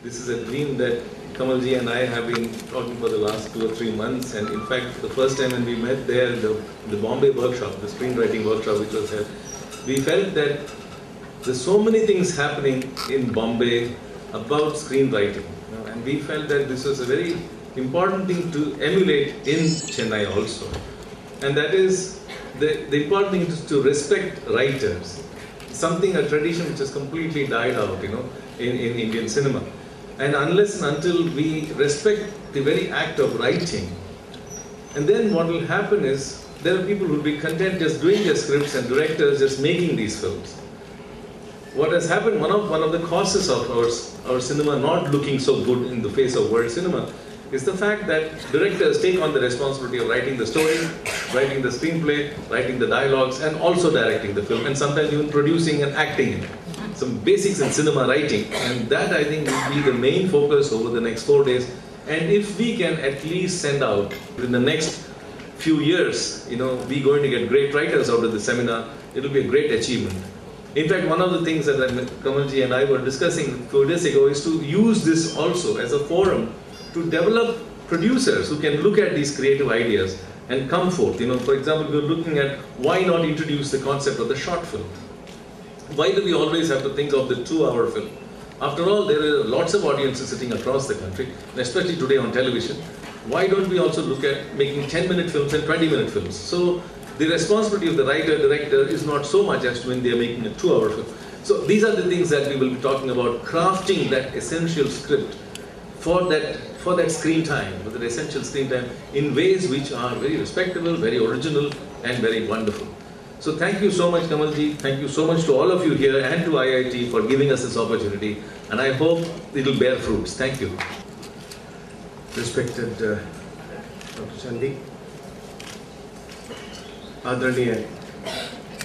This is a dream that Kamalji and I have been talking for the last 2 or 3 months, and in fact the first time when we met there, the Bombay workshop, the screenwriting workshop which was held, we felt that there's so many things happening in Bombay about screenwriting, and we felt that this was a very important thing to emulate in Chennai also. And that is, the important thing is to respect writers. Something, a tradition which has completely died out, in Indian cinema. And unless and until we respect the very act of writing, and then what will happen is, there are people who will be content just doing their scripts and directors just making these films. What has happened, one of the causes of our cinema not looking so good in the face of world cinema is the fact that directors take on the responsibility of writing the story, writing the screenplay, writing the dialogues, and also directing the film, and sometimes even producing and acting in it. Some basics in cinema writing, and that I think will be the main focus over the next 4 days. And if we can at least send out in the next few years, we're going to get great writers out of the seminar, it will be a great achievement. In fact, one of the things that Kamalji and I were discussing 4 days ago is to use this also as a forum to develop producers who can look at these creative ideas and come forth. For example, we're looking at why not introduce the concept of the short film. Why do we always have to think of the 2-hour film? After all, there are lots of audiences sitting across the country, and especially today on television. Why don't we also look at making 10-minute films and 20-minute films? So the responsibility of the writer, director is not so much as when they are making a 2-hour film. So these are the things that we will be talking about, crafting that essential script for that screen time, for that essential screen time, in ways which are very respectable, very original, and very wonderful. So thank you so much, Kamalji. Thank you so much to all of you here and to IIT for giving us this opportunity. And I hope it will bear fruits. Thank you. Respected Dr. Chandi, Adarniya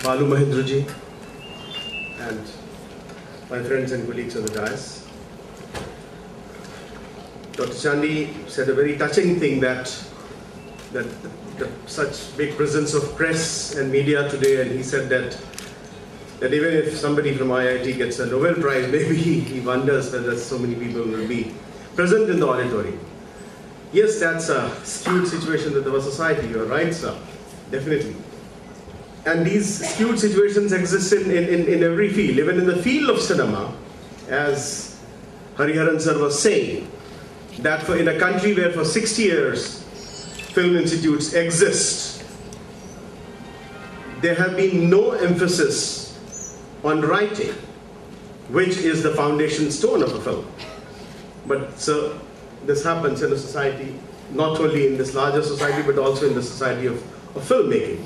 Balu Mahendraji, and my friends and colleagues on the dais. Dr. Chandi said a very touching thing that such big presence of press and media today, and he said that even if somebody from IIT gets a Nobel Prize, maybe he wonders whether so many people will be present in the auditorium. Yes, that's a skewed situation with our society, you're right, sir, definitely. And these skewed situations exist in every field, even in the field of cinema, as Hariharan sir was saying, that in a country where for 60 years film institutes exist, there have been no emphasis on writing, which is the foundation stone of a film. But so this happens in a society, not only in this larger society, but also in the society of filmmaking.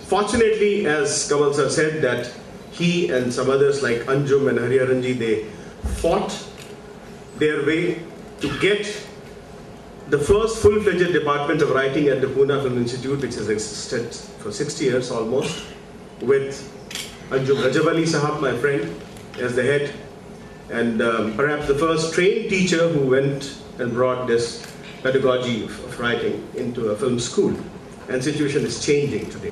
Fortunately, as Kamal sir said, that he and some others like Anjum and Hariharanji, they fought their way to get the first full-fledged department of writing at the Pune Film Institute, which has existed for 60 years almost, with Anjum Rajabali Sahab, my friend, as the head, and perhaps the first trained teacher who went and brought this pedagogy of writing into a film school. And the situation is changing today.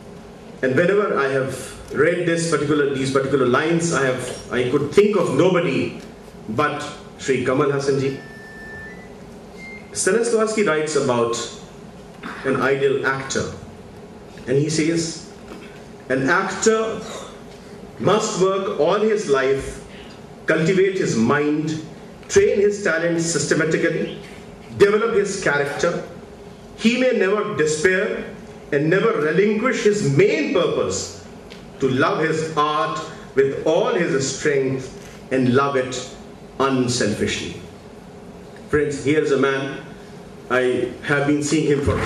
And whenever I have read these particular lines, I could think of nobody but Sri Kamal Hassanji. Stanislavski writes about an ideal actor, and he says, an actor must work all his life, cultivate his mind, train his talents systematically, develop his character. He may never despair and never relinquish his main purpose, to love his art with all his strength and love it unselfishly. Friends, here's a man, I have been seeing him for